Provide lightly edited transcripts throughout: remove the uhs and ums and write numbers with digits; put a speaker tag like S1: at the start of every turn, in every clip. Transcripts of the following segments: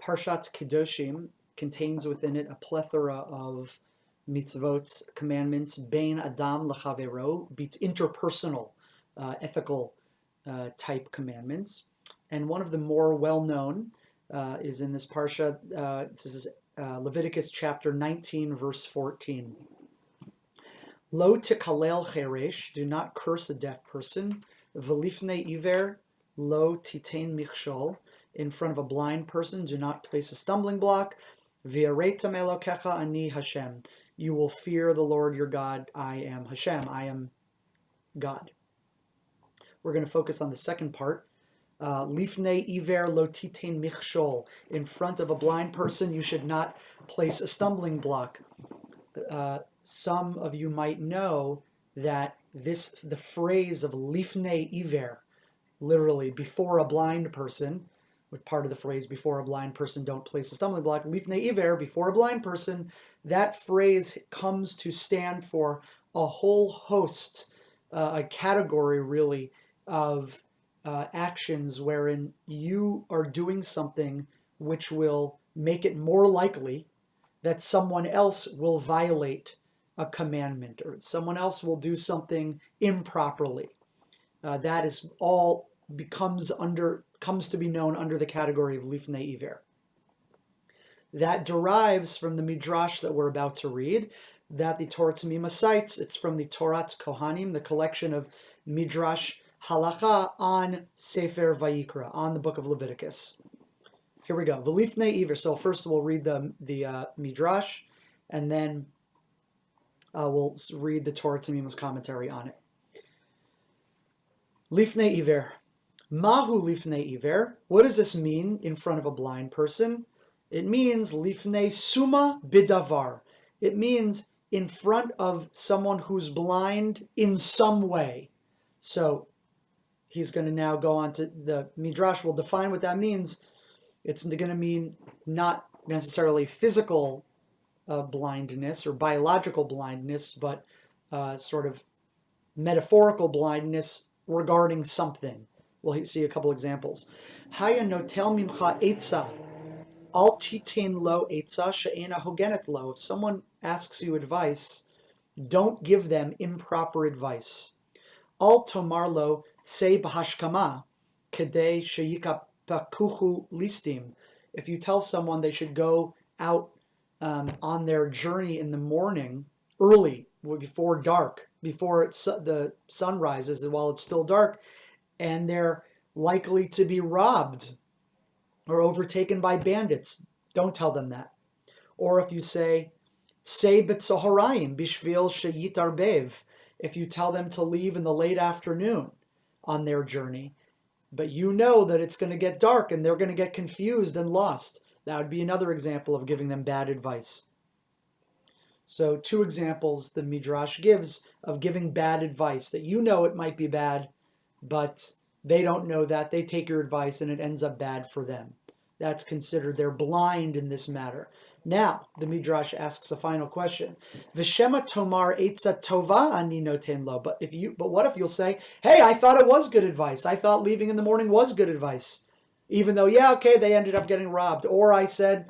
S1: Parshat Kedoshim contains within it a plethora of mitzvot, commandments, bein adam l'chavero, interpersonal, ethical type commandments. And one of the more well-known is in this Parsha. This is Leviticus chapter 19, verse 14. Lo tikalel cheresh, do not curse a deaf person. Velifne iver, lo titein michshol, in front of a blind person, do not place a stumbling block. Vi'areit Elokecha ani Hashem, you will fear the Lord your God. I am Hashem, I am God. We're going to focus on the second part. Lifnei iver lo titein michshol, in front of a blind person, you should not place a stumbling block. Some of you might know that the phrase of lifnei iver, literally before a blind person, with part of the phrase before a blind person don't place a stumbling block, lifnei iver, before a blind person, that phrase comes to stand for a whole host, a category really, of actions wherein you are doing something which will make it more likely that someone else will violate a commandment or someone else will do something improperly. That is all comes to be known under the category of lifnei iver. That derives from the midrash that we're about to read, that the Torah Temimah cites. It's from the Torah Kohanim, the collection of midrash halacha on Sefer Vayikra, on the book of Leviticus. Here we go. Velifnei iver. So first we'll read the midrash, and then we'll read the Torah Temimah's commentary on it. Lifnei iver. Mahu lifnei iver. What does this mean in front of a blind person? It means lifnei summa b'davar. It means in front of someone who's blind in some way. So he's going to now go on to the midrash will define what that means. It's going to mean not necessarily physical blindness or biological blindness, but sort of metaphorical blindness regarding something. We'll see a couple examples. Haya notel mimcha etza, al titin lo etza she'ena hogenet lo. If someone asks you advice, don't give them improper advice. Al tomar lo tsei bahashkama, kedei shikaphakuhu listim. If you tell someone they should go out on their journey in the morning, early, before dark, before the sun rises, while it's still dark, and they're likely to be robbed or overtaken by bandits, don't tell them that. Or if you say b'tzahorayim bishvil shiשתרבב, if you tell them to leave in the late afternoon on their journey, but you know that it's going to get dark and they're going to get confused and lost, that would be another example of giving them bad advice. So two examples the Midrash gives of giving bad advice, that you know it might be bad, but they don't know that. They take your advice and it ends up bad for them. That's considered they're blind in this matter. Now, the Midrash asks a final question. ושמא תאמר עצה טובה אני נותן לו. But what if you'll say, hey, I thought it was good advice. I thought leaving in the morning was good advice. Even though, yeah, okay, they ended up getting robbed. Or I said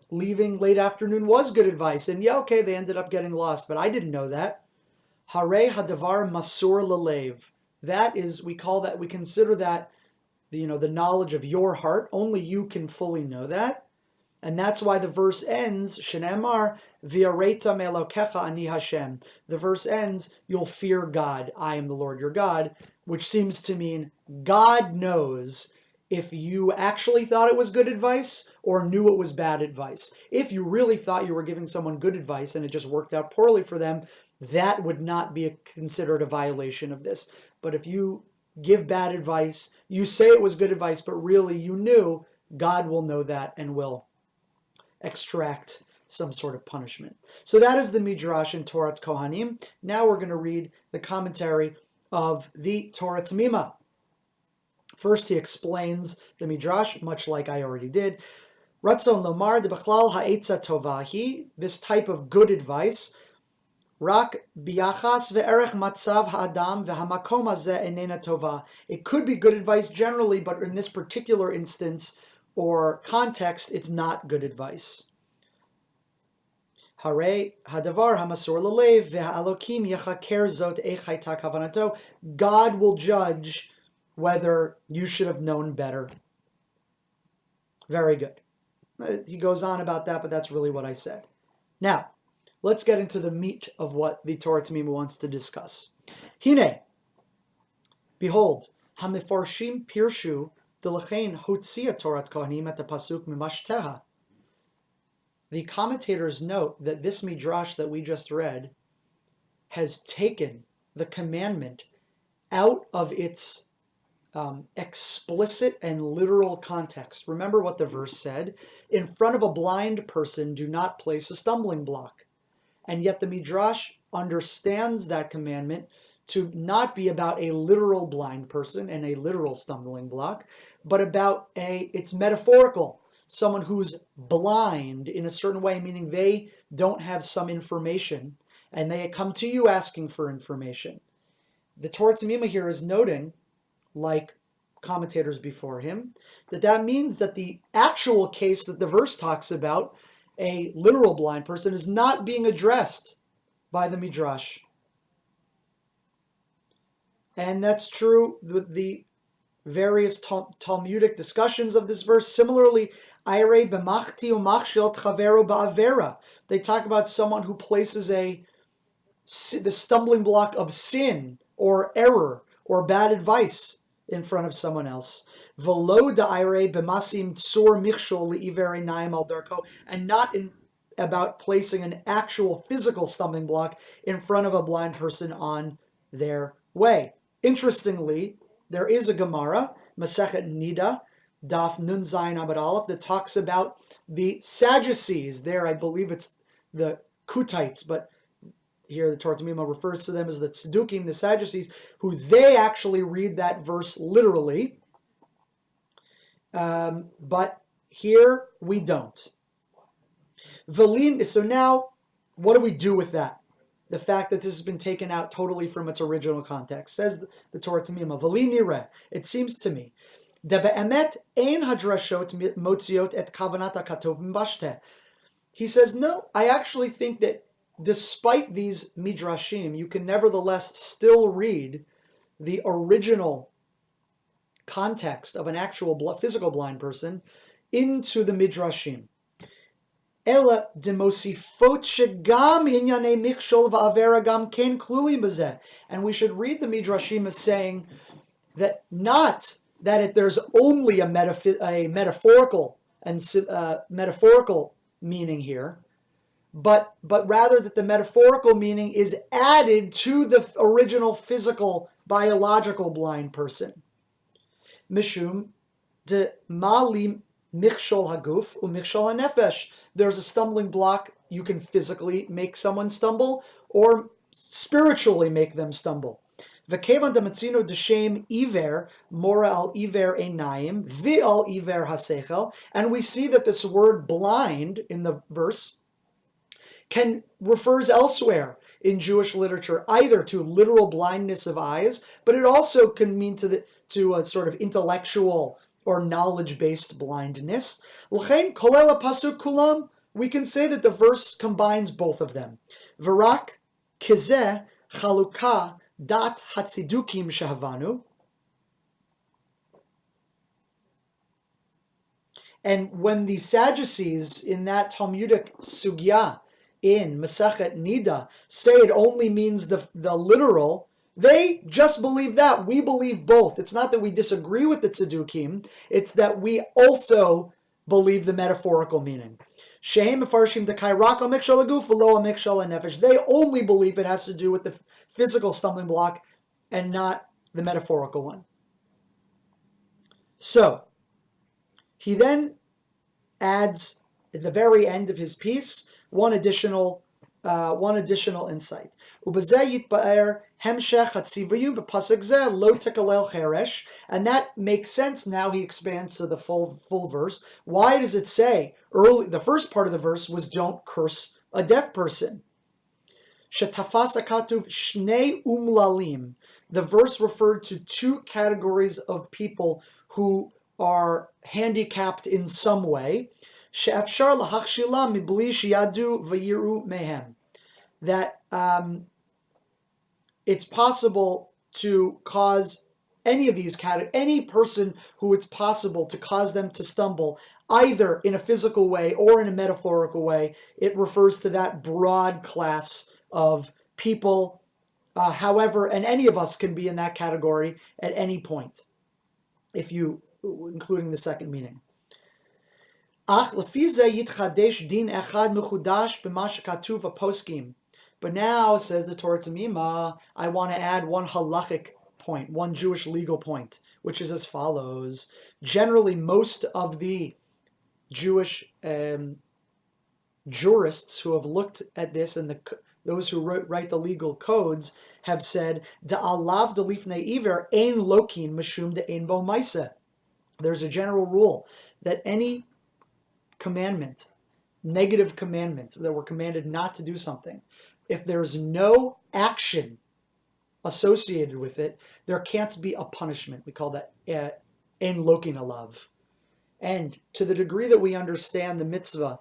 S1: leaving late afternoon was good advice. And yeah, okay, they ended up getting lost. But I didn't know that. Acharei הדבר מסור ללב. That is, we consider that, the knowledge of your heart. Only you can fully know that. And that's why the verse ends, שנאמר, ויראת מאלהיך אני Hashem. The verse ends, you'll fear God. I am the Lord your God, which seems to mean God knows if you actually thought it was good advice or knew it was bad advice. If you really thought you were giving someone good advice and it just worked out poorly for them, that would not be considered a violation of this. But if you give bad advice, you say it was good advice, but really you knew, God will know that and will extract some sort of punishment. So that is the Midrash in Torah Kohanim. Now we're going to read the commentary of the Torah Temimah. First he explains the Midrash, much like I already did. Ratzon lomar debכלל העצה טובה היא, this type of good advice, רק ביחס וערך מצב האדם והמקום הזה איננה טובה. It could be good advice generally, but in this particular instance, or context, it's not good advice. Harei hadvar hamasur lelev ve'alokim yechaker zot eich hayta kavanato. God will judge whether you should have known better. Very good. He goes on about that, but that's really what I said. Now, let's get into the meat of what the Torah Temimah wants to discuss. Hine, behold, hamifarshim pirshu delechein hotzia Torah Kohanim et pasuk mimashtaha. The commentators note that this midrash that we just read has taken the commandment out of its explicit and literal context. Remember what the verse said: in front of a blind person, do not place a stumbling block. And yet the midrash understands that commandment to not be about a literal blind person and a literal stumbling block, but about it's metaphorical. Someone who's blind in a certain way, meaning they don't have some information and they come to you asking for information. The Torah Temimah here is noting, like commentators before him, that means that the actual case that the verse talks about, a literal blind person, is not being addressed by the midrash. And that's true with the various Talmudic discussions of this verse. Similarly, Acharei b'machti u'machshel t'chavero ba'avera. They talk about someone who places the stumbling block of sin or error or bad advice in front of someone else. V'lo da'acharei b'masim tsur michshol li'iver einayim al darko, and not about placing an actual physical stumbling block in front of a blind person on their way. Interestingly, there is a Gemara, Masechet Nida, Daf Nun Zayin Amud Aleph, that talks about the Sadducees. There, I believe it's the Kutites, but here the Torah Temimah refers to them as the Tzedukim, the Sadducees, who they actually read that verse literally. But here we don't. So now, what do we do with that? The fact that this has been taken out totally from its original context. Says the Torah Temimah, V'li nireh, it seems to me, debe'emet ein hadrashot motziot et kavanat hakatov mibashteh. He says, no, I actually think that despite these midrashim, you can nevertheless still read the original context of an actual physical blind person into the midrashim. Ela demosifot shegam inyanei michshol va'avera gam ken klulim b'zeh. And we should read the midrashim as saying that not that there's only a metaphorical and metaphorical meaning here, but rather that the metaphorical meaning is added to the original physical biological blind person. Mishum de malim michshol haguf u'michshol hanefesh. There's a stumbling block. You can physically make someone stumble or spiritually make them stumble. V'kevan dematzino d'shem iver mora al iver einayim v'al iver hasechel. And we see that this word blind in the verse refers elsewhere in Jewish literature either to literal blindness of eyes, but it also can mean to a sort of intellectual or knowledge-based blindness. L'chein kolel pasuk kulam. We can say that the verse combines both of them. V'rak kizeh chalukah dat hatzidukim shehavanu. And when the Sadducees in that Talmudic sugya in Masechet Nida say it only means the literal, they just believe that. We believe both. It's not that we disagree with the Tzedukim, it's that we also believe the metaphorical meaning. They only believe it has to do with the physical stumbling block and not the metaphorical one. So, he then adds at the very end of his piece one additional insight. And that makes sense. Now he expands to the full verse. Why does it say the first part of the verse was don't curse a deaf person? The verse referred to two categories of people who are handicapped in some way, she'efshar lahachshila mibli sheyadu vayiru mehem, that it's possible to cause any person who it's possible to cause them to stumble, either in a physical way or in a metaphorical way. It refers to that broad class of people, however, and any of us can be in that category at any point, including the second meaning. But now, says the Torah Temimah, I want to add one halachic point, one Jewish legal point, which is as follows. Generally, most of the Jewish jurists who have looked at this, and those who write the legal codes, have said, Da'alav de lifnei iver ein lokin mishum de ein bo maisa. There's a general rule that any commandment, negative commandment, that we're commanded not to do something, if there's no action associated with it, there can't be a punishment. We call that ein lokin alav. And to the degree that we understand the mitzvah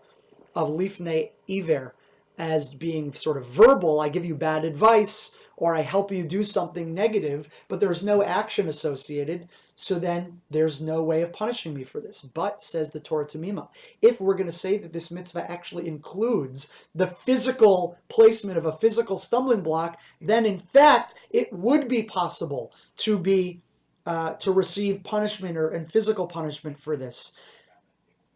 S1: of lifnei iver as being sort of verbal, I give you bad advice, or I help you do something negative, but there's no action associated, so then there's no way of punishing me for this. But, says the Torah Temimah, if we're going to say that this mitzvah actually includes the physical placement of a physical stumbling block, then in fact it would be possible to receive punishment and physical punishment for this.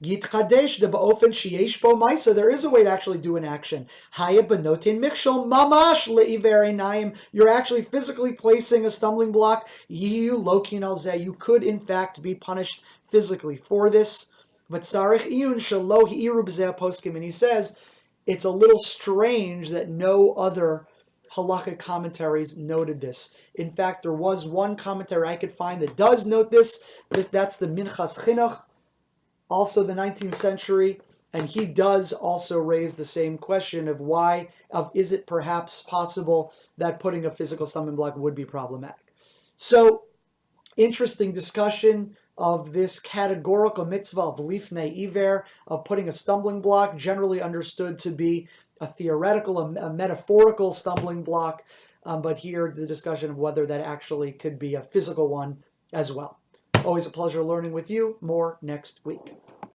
S1: Yitchadesh de ba'ofen sheyesh bo ma'isa. There is a way to actually do an action. Haya benotin mikshol mamash leiver einayim. You're actually physically placing a stumbling block. Yihu lokin al zeh. You could in fact be punished physically for this. But tzarich iyun shelo hi'iru b'zeh poskim. And he says it's a little strange that no other halakha commentaries noted this. In fact, there was one commentary I could find that does note this. That's the Minchas Chinuch, also the 19th century, and he does also raise the same question of is it perhaps possible that putting a physical stumbling block would be problematic. So, interesting discussion of this categorical mitzvah of lifnei iver, of putting a stumbling block, generally understood to be a theoretical, a metaphorical stumbling block, but here the discussion of whether that actually could be a physical one as well. Always a pleasure learning with you. More next week.